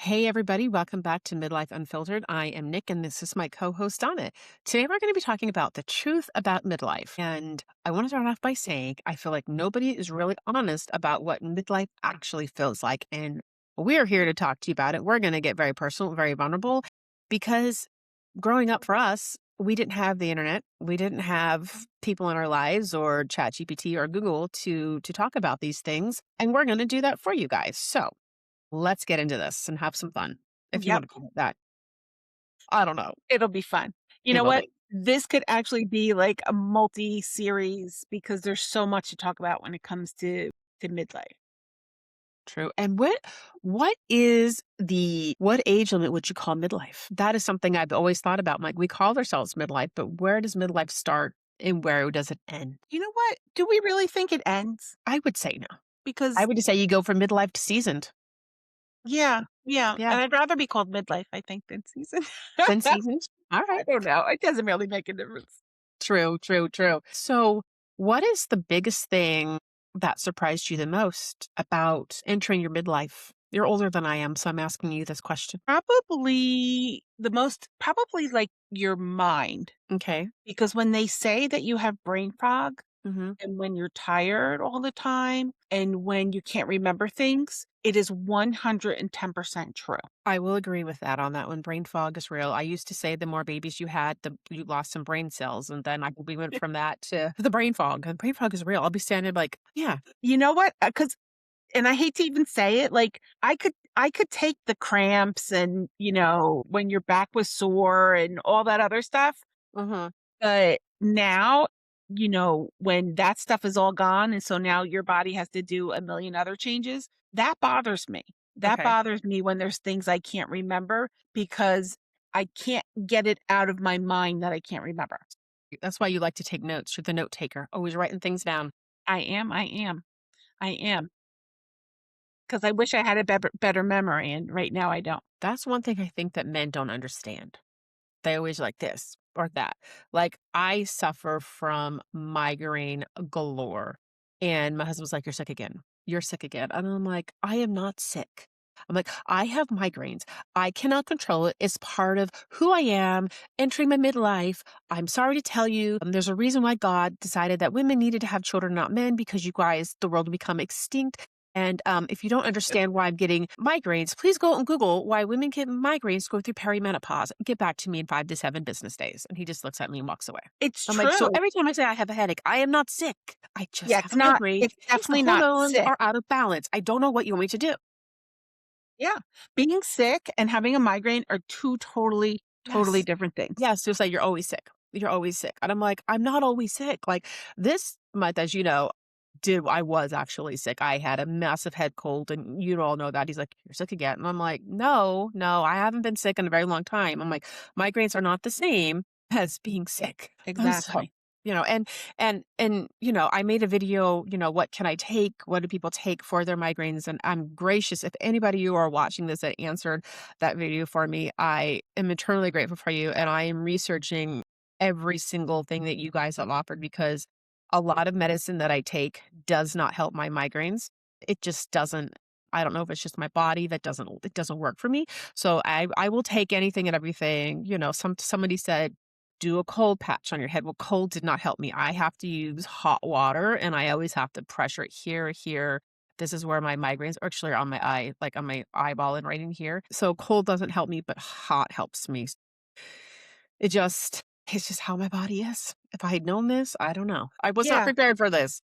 Hey, everybody, welcome back to Midlife Unfiltered. I am Nick, and this is my co host, Donna. Today, we're going to be talking about the truth about midlife. And I want to start off by saying I feel like nobody is really honest about what midlife actually feels like. And we're here to talk to you about it. We're going to get very personal, very vulnerable, because growing up for us, we didn't have the internet. We didn't have people in our lives or ChatGPT or Google to talk about these things. And we're going to do that for you guys. So, let's get into this and have some fun, if you Yep, want to call it that. I don't know. it'll be fun. You It know will what? be. This could actually be like a multi-series because there's so much to talk about when it comes to midlife. True. And what is the what age limit would you call midlife? That is something I've always thought about. Like, we call ourselves midlife, but where does midlife start and where does it end? You know what? Do we really think it ends? I would say no. I Because would just say you go from midlife to seasoned. yeah, yeah, Yeah. and I'd rather be called midlife, I think, than season. Then seasoned. All right. I don't know. It doesn't really make a difference. True, true, true. So, what is the biggest thing that surprised you the most about entering your midlife? You're older than I am, so I'm asking you this question. Probably like your mind, Okay. because when they say that you have brain fog, Hmm. and when you're tired all the time and when you can't remember things, it is 110% true. I will agree with that on that one. Brain fog is real. I used to say the more babies you had, the you lost some brain cells, and then we went from that to the brain fog. And brain fog is real. I'll be standing like, yeah, You know what? Because and I hate to even say it, like I could take the cramps and, when your back was sore and all that other stuff, hmm, but now, when that stuff is all gone and so now your body has to do a million other changes, that bothers me. That okay. bothers me when there's things I can't remember because I can't get it out of my mind that I can't remember. That's why you like to take notes. You're the note taker, always writing things down. I am, because I wish I had a better memory, and right now I don't. That's one thing I think that men don't understand. They always like this or that. Like, I suffer from migraine galore. And my husband's like, "You're sick again. You're sick again." And I'm like, "I am not sick." I'm like, "I have migraines. I cannot control it. It's part of who I am entering my midlife. I'm sorry to tell you, there's a reason why God decided that women needed to have children, not men, because you guys, the world will become extinct. And if you don't understand why I'm getting migraines, please go and Google why women get migraines go through perimenopause. Get back to me in 5 to 7 business days." And he just looks at me and walks away. It's I'm like, "So true. every time I say I have a headache, I am not sick. I just Yeah, have a migraine. it's It's the definitely not hormones sick. are out of balance. I don't know what you want me to do." Yeah. Being sick and having a migraine are 2 totally Yes. different things. Yes. Just like, "You're always sick. You're always sick." And I'm like, "I'm not always sick." Like, this month, as you know, I was actually sick. I had a massive head cold, and you all know that. He's like, "You're sick again." And I'm like, "No, no, I haven't been sick in a very long time." I'm like, "Migraines are not the same as being sick." So, Exactly. I made a video, what can I take? What do people take for their migraines? And I'm gracious. If anybody you are watching this that answered that video for me, I am eternally grateful for you. And I am researching every single thing that you guys have offered, because a lot of medicine that I take does not help my migraines. It just doesn't. I don't know if it's just my body that it doesn't work for me. So I will take anything and everything. Somebody said, do a cold patch on your head. Well, cold did not help me. I have to use hot water, and I always have to pressure it here, here. This is where my migraines are actually on my eye, like on my eyeball and right in here. So cold doesn't help me, but hot helps me. It's just how my body is. If I had known this, I don't know. I was not Yeah. prepared for this.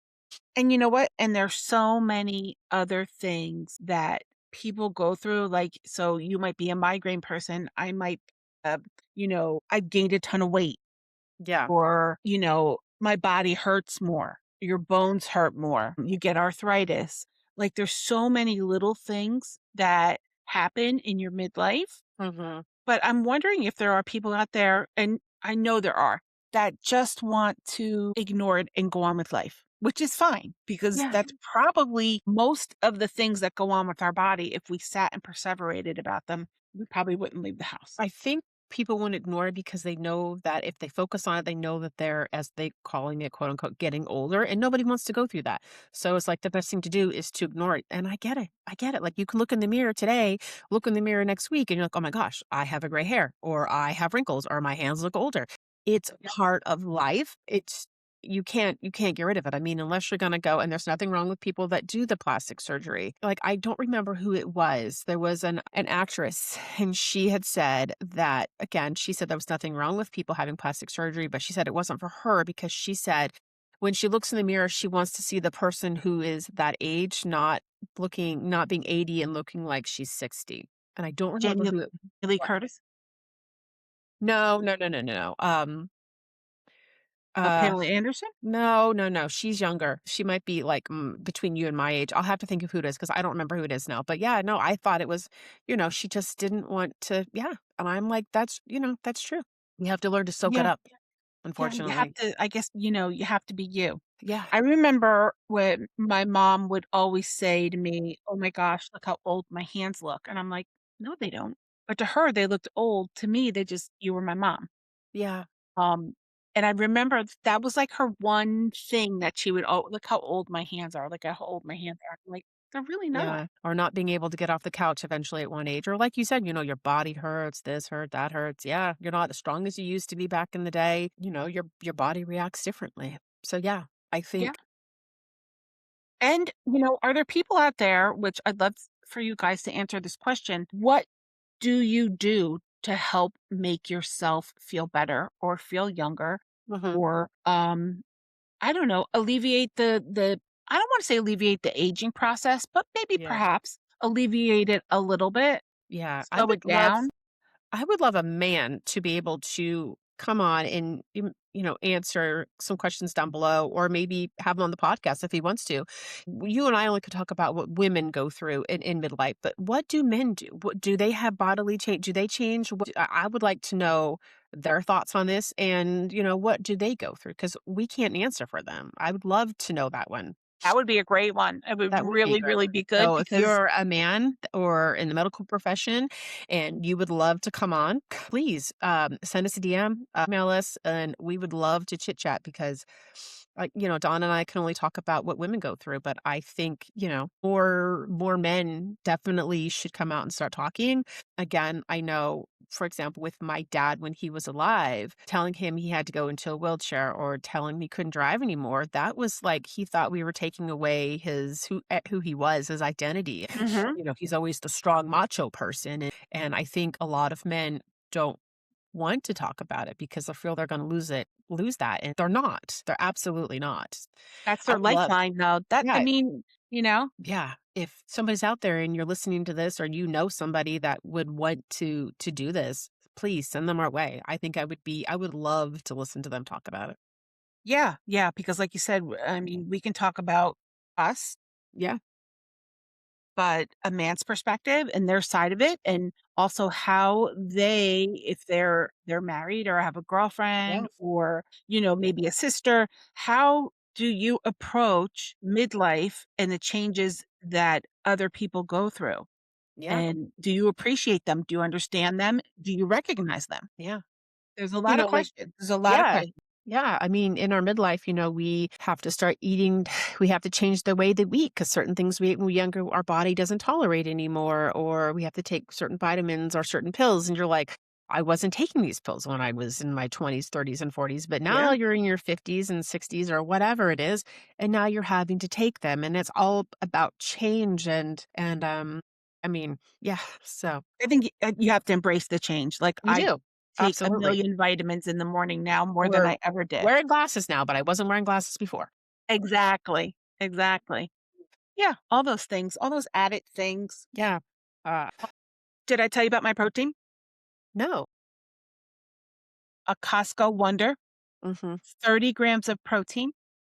And you know what? And there's so many other things that people go through, like, so you might be a migraine person, I might, I've gained a ton of weight, Yeah. or, my body hurts more, your bones hurt more, you get arthritis. Like, there's so many little things that happen in your midlife. Mhm. But I'm wondering if there are people out there, and I know there are, that just want to ignore it and go on with life, which is fine because Yeah. that's probably most of the things that go on with our body. If we sat and perseverated about them, we probably wouldn't leave the house. I think people won't ignore it because they know that if they focus on it, they know that they're, as they calling it, quote unquote, getting older, and nobody wants to go through that. So it's like the best thing to do is to ignore it. And I get it. I get it. Like you can look in the mirror today, look in the mirror next week, and you're like, oh my gosh, I have a gray hair, or I have wrinkles, or my hands look older. It's Yeah. part of life. It's you can't get rid of it. I mean, unless you're gonna go, and there's nothing wrong with people that do the plastic surgery. Like, I don't remember who it was. There was an actress, and she had said that again, she said there was nothing wrong with people having plastic surgery, but she said it wasn't for her because she said when she looks in the mirror, she wants to see the person who is that age, not being 80 and looking like she's 60. And I don't remember Jamie who it Lee was. Curtis, No, no, no, no, no, no. Uh Pamela Anderson? No, no, no, she's younger. She might be, like, between you and my age. I'll have to think of who it is because I don't remember who it is now, but yeah, no, I thought it was she just didn't want to yeah, and I'm like, that's true. You have to learn to soak it Yeah, up, yeah, you have unfortunately. to I guess, you have to be you. Yeah, I remember when my mom would always say to me, "Oh my gosh, look how old my hands look." And I'm like, "No, they don't." But to her, they looked old. To me, they just you were my mom. yeah, Um, and I remember that was like her one thing that she would, "Oh, look how old my hands are. Look how old my hands are." I'm like, "They're really not." yeah, or not being able to get off the couch eventually at one age, or like you said, your body hurts, this hurt, that hurts. Yeah, you're not as strong as you used to be back in the day. Your body reacts differently. So yeah, I Yeah. think And, are there people out there, which I'd love for you guys to answer this question. What do you do to help make yourself feel better or feel younger mhm, or, I don't know, alleviate the I don't wanna say alleviate the aging process, but maybe yeah, perhaps alleviate it a little bit, yeah, slow it down? I would love a man to be able to come on and answer some questions down below, or maybe have him on the podcast if he wants to. You and I only could talk about what women go through in midlife, but what do men do? What do they have bodily change? Do they change? I would like to know their thoughts on this, and what do they go through? Because we can't answer for them. I would love to know that one. That would be a great one. It would That would be a really, great really one. be good So if because you're a man or in the medical profession and you would love to come on, please, send us a DM, email us, and we would love to chit chat because, Dawn and I can only talk about what women go through, but I think, more men definitely should come out and start talking. Again, I know, for example, with my dad when he was alive, telling him he had to go into a wheelchair or telling him he couldn't drive anymore, that was like he thought we were taking away who he was, his identity. Mhm. He's always the strong macho person, and I think a lot of men don't want to talk about it because they feel they're going to lose that, and they're not. They're absolutely not. That's I their would love, lifeline, though. That I yeah, mean, you know? yeah. If somebody's out there and you're listening to this, or you know somebody that would want to do this, please send them our way. I would love to listen to them talk about it. Yeah, yeah, because like you said, I mean, we can talk about us, Yeah, but a man's perspective and their side of it, and also how they, if they're married or have a yeah, girlfriend or, maybe a sister, how do you approach midlife and the changes that other people go through? yeah, And do you appreciate them? Do you understand them? Do you recognize them? yeah. There's a lot of Like, questions. There's a lot of yeah, questions. yeah. I mean, in our midlife, we have to start eating. We have to change the way that we eat because certain things we ate when we were younger, our body doesn't tolerate anymore, or we have to take certain vitamins or certain pills. And you're like, I wasn't taking these pills when I was in my 20s, 30s, and 40s, but now Yeah. you're in your 50s and 60s or whatever it is, and now you're having to take them, and it's all about change and I mean, yeah. So I think you have to embrace the change. Like, you I do take a absolutely. million vitamins in the morning now more than We're I ever did. wearing glasses now, but I wasn't wearing glasses before. Exactly, exactly. Yeah, all those things, all those added things. Yeah. Uh, Did I tell you about my protein? no. A Costco Wonder, Mhm, 30 grams of protein.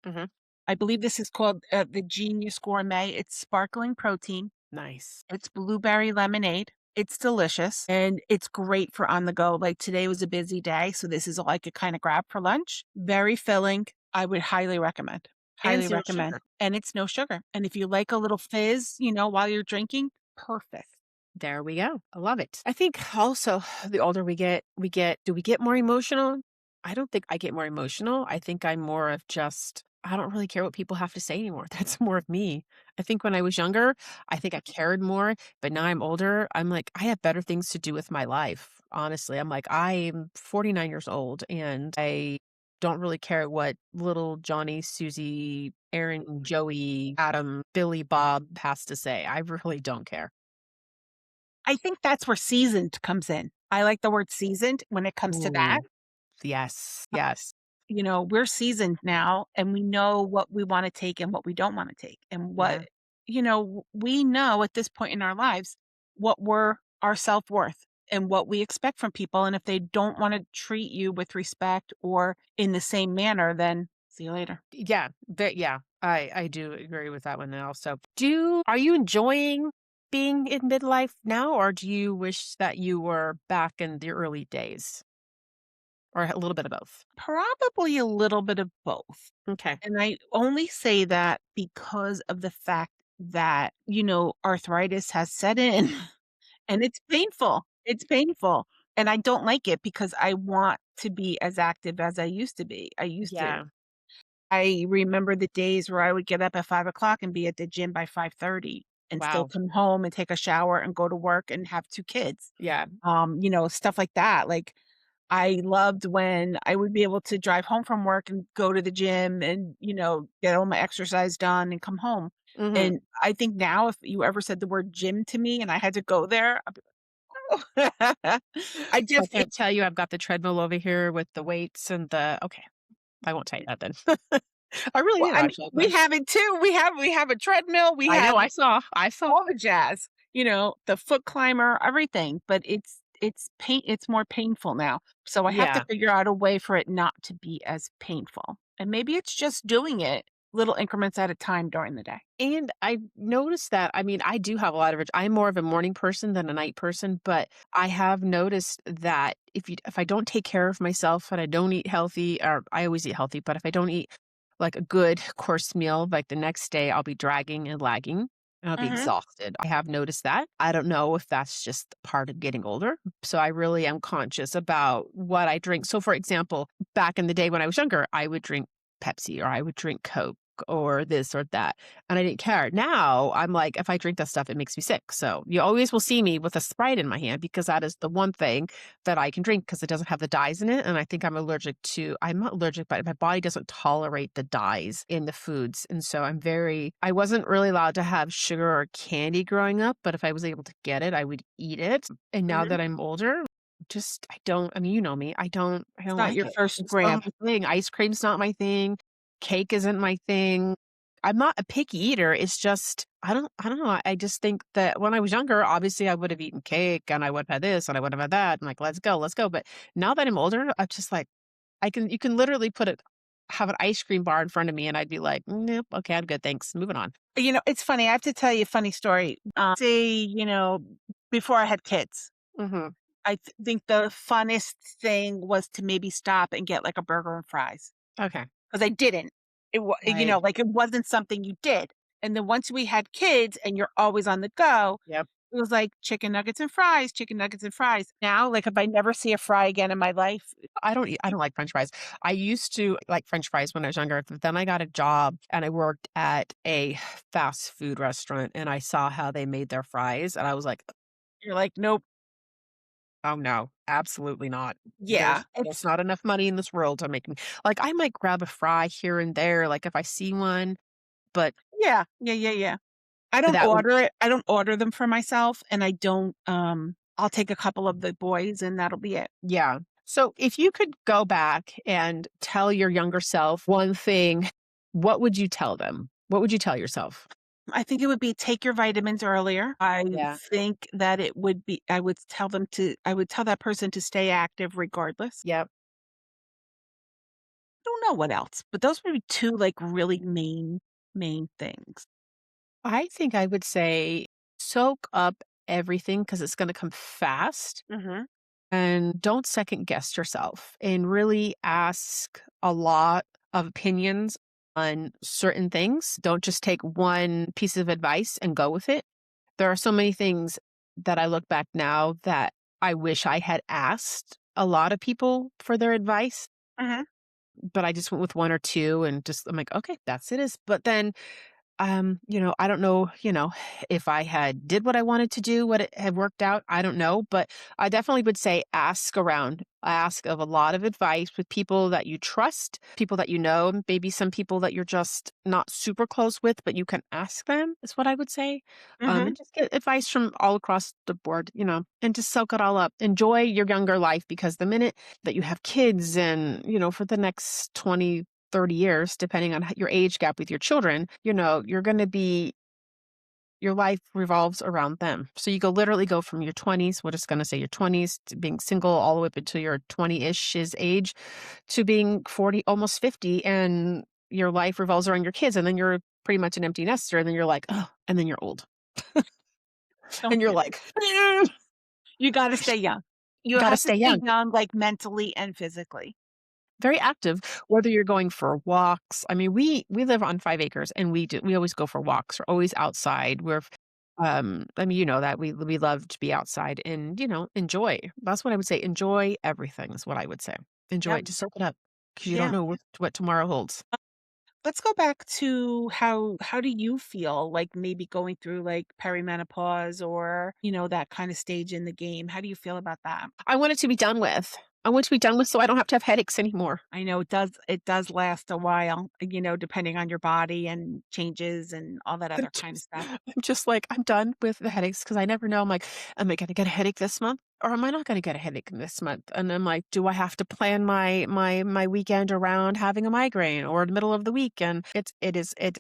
mhm. I believe this is called, the Genius Gourmet. It's sparkling protein. Nice. It's blueberry lemonade. It's delicious, and it's great for on the go. Like, today was a busy day, so this is all I could kinda grab for lunch. Very filling. I would highly recommend. And Highly 0 recommend. sugar. And it's no sugar. And if you like a little fizz, while you're drinking, perfect. There we go. I love it. I think also the older do we get more emotional? I don't think I get more emotional. I think I'm more of just, I don't really care what people have to say anymore. That's more of me. I think when I was younger, I think I cared more, but now I'm older. I'm like, I have better things to do with my life. Honestly, I'm like, I'm 49 years old and I don't really care what little Johnny, Susie, Aaron, Joey, Adam, Billy, Bob has to say. I really don't care. I think that's where seasoned comes in. I like the word seasoned when it comes to that. Ooh. Yes, yes. You know, we're seasoned now and we know what we wanna take and what we don't wanna take, and what Yeah. we know at this point in our lives what we're our self-worth and what we expect from people, and if they don't wanna treat you with respect or in the same manner, then see you later. Yeah, yeah, I do agree with that one also. Are you enjoying being in midlife now, or do you wish that you were back in the early days? Or a little bit of both? Probably a little bit of both. Okay. And I only say that because of the fact that, arthritis has set in and it's painful. It's painful. And I don't like it because I want to be as active as I used to be. Yeah. I remember the days where I would get up at 5 o'clock and be at the gym by 5:30 and still Wow. come home and take a shower and go to work and have 2 kids. Yeah. Stuff like that. Like I loved when I would be able to drive home from work and go to the gym and, get all my exercise done and come home. Mhm. And I think now if you ever said the word gym to me and I had to go there, I'd be like, "Oh." I So I just it can't tell you I've got the treadmill over here with the weights and the okay, I won't tell you that then. I really well, do I mean, actually. we have it too. We have a treadmill, we I know, have I saw. all the jazz, the foot climber, everything, but it's more painful now. So I have to Yeah. figure out a way for it not to be as painful. And maybe it's just doing it little increments at a time during the day. And I noticed that, I mean, I do have a lot of I'm more of a morning person than a night person, but I have noticed that if I don't take care of myself and I don't eat healthy, or I always eat healthy, but if I don't eat like a good course meal, like the next day I'll be dragging and lagging and I'll be Mhm, exhausted. I have noticed that. I don't know if that's just part of getting older. So I really am conscious about what I drink. So for example, back in the day when I was younger, I would drink Pepsi or I would drink Coke or this or that, and I didn't care. Now, I'm like, if I drink that stuff, it makes me sick. So you always will see me with a Sprite in my hand because that is the one thing that I can drink because it doesn't have the dyes in it. And I think I'm not allergic, but my body doesn't tolerate the dyes in the foods. And so I wasn't really allowed to have sugar or candy growing up, but if I was able to get it, I would eat it. And now mhm. that I'm older, I don't, I mean, you know me, I It's don't not like your it. first It's not grab. my thing. Ice cream's not my thing. Cake isn't my thing. I'm not a picky eater. It's just I don't know. I just think that when I was younger, obviously I would have eaten cake and I would have had this and I would have had that. I'm like, let's go, let's go. But now that I'm older, I'm just like, you can literally have an ice cream bar in front of me and I'd be like, nope, okay, I'm good. Thanks. Moving on. It's funny, I have to tell you a funny story. Before I had kids, Hmm. think the funnest thing was to maybe stop and get, like, a burger and fries. Okay. 'Cause I didn't. Right. Like, it wasn't something you did. And then once we had kids and you're always on the go, Yep. it was like chicken nuggets and fries, chicken nuggets and fries. Now, like, if I never see a fry again in my life, I don't like French fries. I used to like French fries when I was younger, but then I got a job and I worked at a fast food restaurant and I saw how they made their fries and I was like, you're like, "Nope." oh, no, absolutely not. Yeah, There's not enough money in this world to make me like, I might grab a fry here and there, like, if I see one, but yeah, yeah, yeah, yeah. that would I don't order them for myself, and I don't, I'll take a couple of the boys, and that'll be it. yeah. So, if you could go back and tell your younger self one thing, what would you tell them? What would you tell yourself? I think it would be take your vitamins earlier. I Yeah. think that it would be I would tell that person to stay active regardless. Yep. Don't know what else, but those would be 2, like, really main things. I think I would say soak up everything because it's gonna come fast. Mhm. And don't second guess yourself and really ask a lot of opinions on certain things. Don't just take one piece of advice and go with it. There are so many things. that I look back now that I wish I had asked a lot of people for their advice, Mhm, but I just went with 1 or 2 and just I'm like, "Okay, that's it is." But then I don't know, if I had did what I wanted to do, what it had worked out, I don't know, but I definitely would say ask around. Ask of a lot of advice with people that you trust, people that you know, maybe some people that you're just not super close with, but you can ask them is what I would say. mhm. And just get advice from all across the board, and just soak it all up. Enjoy your younger life because the minute that you have kids and, for the next 20, 30 years, depending on your age gap with your children, you're going to be, your life revolves around them. So you literally go from your 20s, we're just going to say your 20s, to being single all the way up until your 20-ish is age, to being 40, almost 50, and your life revolves around your kids. And then you're pretty much an empty nester. And then you're like, oh, and then you're old. Don't And you're you like, you gotta stay young. You got to have to stay stay young. young, like, mentally and physically. Very active, whether you're going for walks. I mean, we live on 5 acres and we always go for walks. We're always outside. I mean, you know that we love to be outside and, enjoy. That's what I would say. Enjoy everything is what I would say. Enjoy Yep, it. Just soak it up because you don't yeah. know what tomorrow holds. Let's go back to how do you feel, like, maybe going through, like, perimenopause or, that kinda stage in the game? How do you feel about that? I want it to be done with. I want to be done with so I don't have to have headaches anymore. I know it does last a while, depending on your body and changes and all that I'm other kind of just stuff. I'm just like, I'm done with the headaches because I never know. I'm like, am I gonna get a headache this month? Or am I not gonna get a headache this month? And I'm like, do I have to plan my weekend around having a migraine or the middle of the weekend? It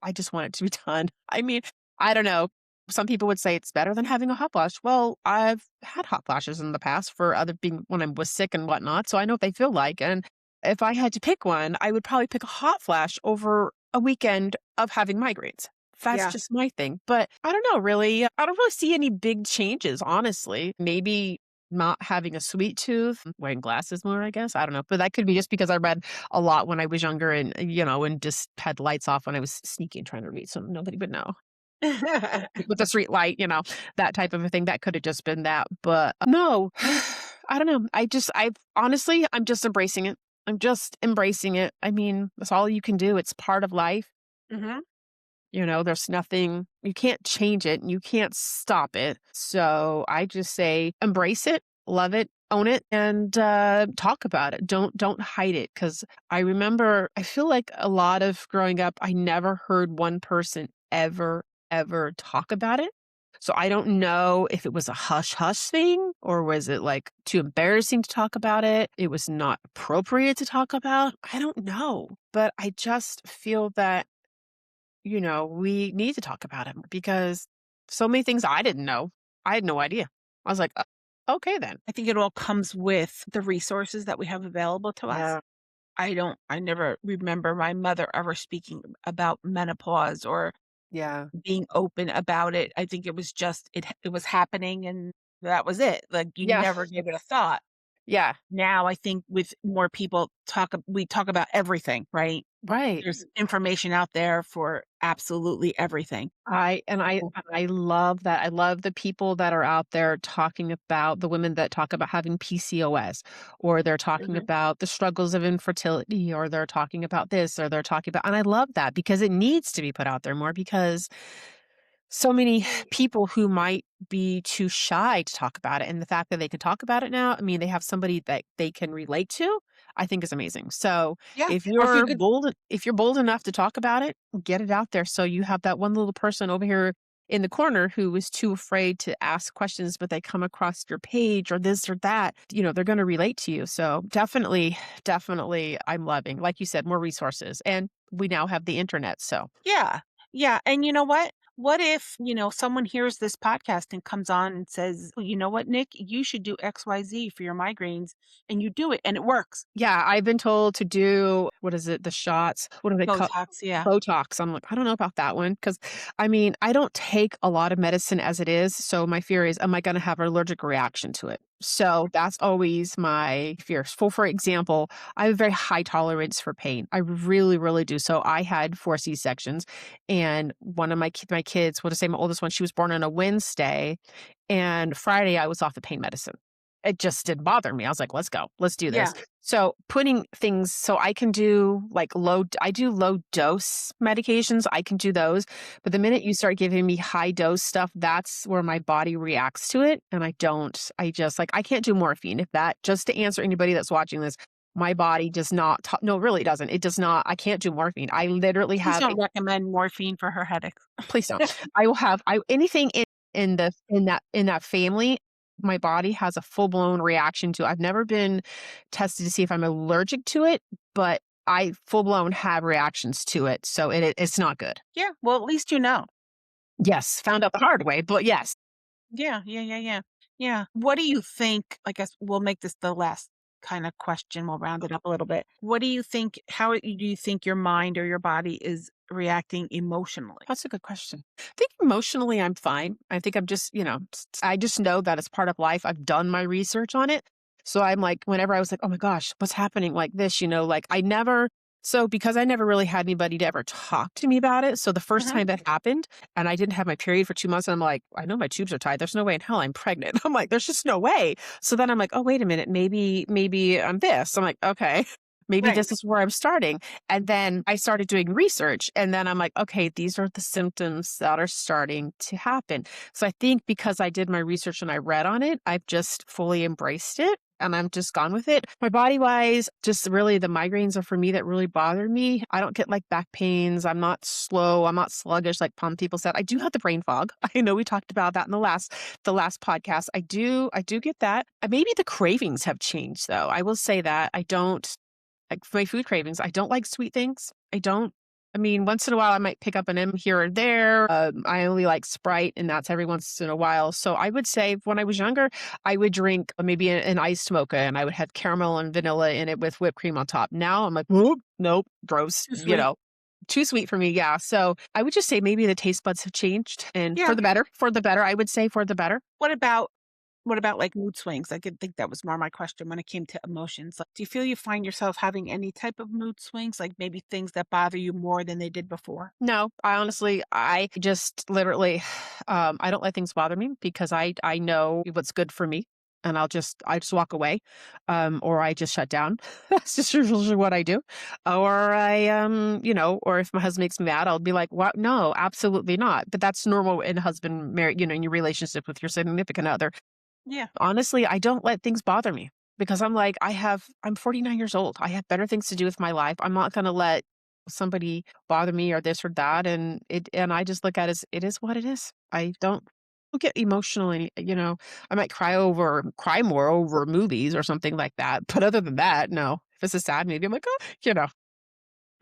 I just want it to be done. I mean, I don't know. Some people would say it's better than having a hot flash. Well, I've had hot flashes in the past for other being when I was sick and whatnot, so I know what they feel like. And if I had to pick one, I would probably pick a hot flash over a weekend of having migraines. That's Yeah. just my thing, but I don't know, really. I don't really see any big changes, honestly. Maybe not having a sweet tooth, wearing glasses more, I guess. I don't know, but that could be just because I read a lot when I was younger and, and just had lights off when I was sneaking trying to read, so nobody would know. With the street light, that type of a thing. That could have just been that, but no, I don't know. I'm just embracing it. I'm just embracing it. I mean, that's all you can do. It's part of life. Mhm. There's nothing, you can't change it, you can't stop it. So I just say embrace it, love it, own it, and talk about it. Don't hide it. Cause I feel like a lot of growing up, I never heard one person ever talk about it. So I don't know if it was a hush hush thing or was it like too embarrassing to talk about it? It was not appropriate to talk about. I don't know. But I just feel that we need to talk about it because so many things I didn't know. I had no idea. I was like, okay then." I think it all comes with the resources that we have available to us. Yeah. I never remember my mother ever speaking about menopause or Yeah. being open about it. I think it was just it was happening and that was it. Like, you Yeah. never gave it a thought. Yeah. Now I think with more people we talk about everything, right? Right. There's information out there for absolutely everything. I love that. I love the people that are out there talking about the women that talk about having PCOS, or they're talking Mhm. about the struggles of infertility, or they're talking about this, or they're talking about, and I love that because it needs to be put out there more because so many people who might be too shy to talk about it, and the fact that they can talk about it now, I mean, they have somebody that they can relate to, I think is amazing. So, Yeah, or if you could if you're bold enough to talk about it, get it out there so you have that one little person over here in the corner who is too afraid to ask questions, but they come across your page or this or that, they're going to relate to you. So, definitely I'm loving, like you said, more resources. And we now have the internet, so yeah, yeah, and you know what? What if, someone hears this podcast and comes on and says, "Well, you know what, Nick? You should do XYZ for your migraines," and you do it and it works. yeah, I've been told to do what is it? The shots. What do they call Botox, yeah. Botox? I'm like, I don't know about that one because, I mean, I don't take a lot of medicine as it is, so my fear is, am I going to have an allergic reaction to it? So that's always my fear. For example, I have a very high tolerance for pain. I really, really do. So I had 4 C-sections, and one of my kids, we'll just say my oldest one, she was born on a Wednesday, and Friday, I was off the pain medicine. It just didn't bother me. I was like, "Let's go. Let's do this." Yeah. So, putting things so I can do, like, I do low dose medications, I can do those, but the minute you start giving me high dose stuff, that's where my body reacts to it, and I just like, I can't do morphine. If that just to answer anybody that's watching this, my body does not to no, it really doesn't. It does not I can't do morphine. I literally Please have don't recommend morphine for her headaches. please don't. I will have I anything in that family, my body has a full-blown reaction to. I've never been tested to see if I'm allergic to it, but I full-blown have reactions to it, so it's not good. Yeah, well, at least you know. Yes, found out the hard way, but yes. Yeah, yeah, yeah, yeah. Yeah. What do you think, I guess we'll make this the last kind of question, we'll round it up a little bit. What do you think how do you think your mind or your body is reacting emotionally? That's a good question. I think emotionally I'm fine. I think I'm just, I just know that it's part of life. I've done my research on it. So I'm like, whenever I was like, oh my gosh, what's happening like this? Like because I never really had anybody to ever talk to me about it. So the first Mhm. time that happened and I didn't have my period for 2 months, and I'm like, I know my tubes are tied. There's no way in hell I'm pregnant. I'm like, there's just no way. So then I'm like, oh, wait a minute. Maybe I'm this. I'm like, okay, maybe Right. this is where I'm starting. And then I started doing research, and then I'm like, okay, these are the symptoms that are starting to happen. So I think because I did my research and I read on it, I've just fully embraced it and I'm just gone with it. My body wise, just really the migraines are for me that really bother me. I don't get like back pains. I'm not slow. I'm not sluggish like some people said. I do have the brain fog. I know we talked about that in the last podcast. I do get that. Maybe the cravings have changed though. I will say that I don't like for my food cravings, I don't like sweet things. I don't. I mean, once in a while, I might pick up an M here or there. I only like Sprite, and that's every once in a while. So I would say when I was younger, I would drink maybe an iced mocha, and I would have caramel and vanilla in it with whipped cream on top. Now I'm like, "Whoop, nope, gross. Too sweet. Too sweet for me. Yeah. So I would just say maybe the taste buds have changed, and for Yeah. the better. For the better, I would say for the better. What about like mood swings? I could think that was more my question when it came to emotions. Like, do you feel you find yourself having any type of mood swings, like maybe things that bother you more than they did before? No, I just literally, I don't let things bother me because I know what's good for me, and I just walk away, or I just shut down. That's just usually what I do, or or if my husband makes me mad, I'll be like, "What? No, absolutely not." But that's normal in husband marriage, in your relationship with your significant other. Yeah. Honestly, I don't let things bother me because I'm like, I'm 49 years old. I have better things to do with my life. I'm not going to let somebody bother me or this or that. And I just look at it as it is what it is. I don't get emotionally, I might cry more over movies or something like that. But other than that, no. If it's a sad movie, I'm like, oh,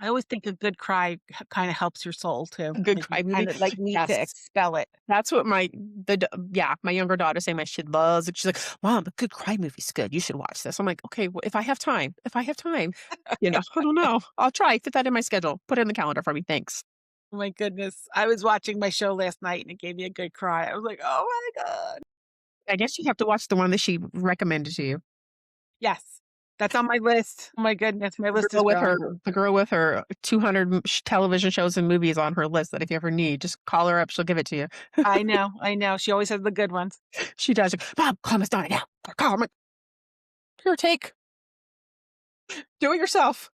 I always think a good cry kind of helps your soul too. a good Like you cry movie. kind of like need to Yes. expel it. That's what my younger daughter saying my she loves it. She's like, "Mom, a good cry movie's good. You should watch this." I'm like, "Okay, well, if I have time, I don't know. I'll try. Fit that in my schedule. Put it in the calendar for me. Thanks." Oh my goodness. I was watching my show last night and it gave me a good cry. I was like, "Oh my god." I guess you have to watch the one that she recommended to you. Yes. That's on my list. Oh my goodness, my The list is girl with her growing. the girl with her 200 television shows and movies on her list that if you ever need, just call her up. She'll give it to you. I know, I know. She always has the good ones. She does. Mom, calm us down now. Calm it. Here, take. Do it yourself.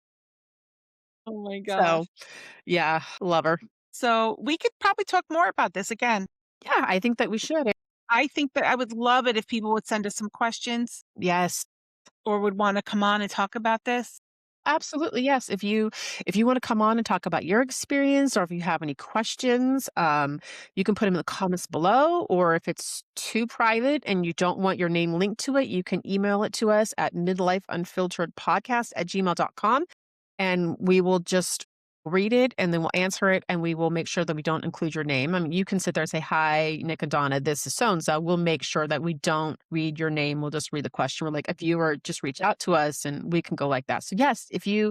Oh my So, gosh. yeah, love her. So, we could probably talk more about this again. Yeah, I think that we should. I think that I would love it if people would send us some questions Yes. or would wanna come on and talk about this. Absolutely, yes. If you want to come on and talk about your experience, or if you have any questions, you can put them in the comments below. Or if it's too private and you don't want your name linked to it, you can email it to us at midlifeunfilteredpodcast@gmail.com, and we will just read it and then we'll answer it, and we will make sure that we don't include your name. I mean, you can sit there and say, "Hi, Nick and Donna, this is so and so." We'll make sure that we don't read your name. We'll just read the question. We're like, if you were just reach out to us and we can go like that. So yes, Mhm. if you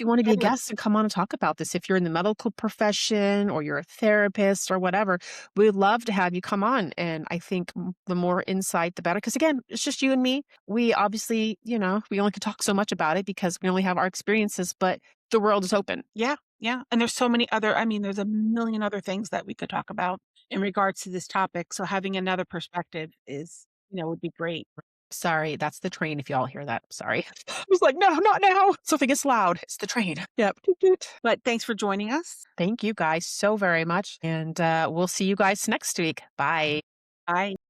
want to be a Totally. guest and come on and talk about this, if you're in the medical profession or you're a therapist or whatever, we'd love to have you come on. And I think the more insight, the better. Because again, it's just you and me. We obviously, we only can talk so much about it because we only have our experiences, but the world is open. Yeah. Yeah, and there's so many other I mean, there's a million other things that we could talk about in regards to this topic, so having another perspective is, would be great. Sorry, that's the train if y'all hear that. Sorry. I was like, "No, not now." So if it gets loud, it's the train. Yep. Toot, toot. But thanks for joining us. Thank you guys so very much, and, we'll see you guys next week. Bye. Bye.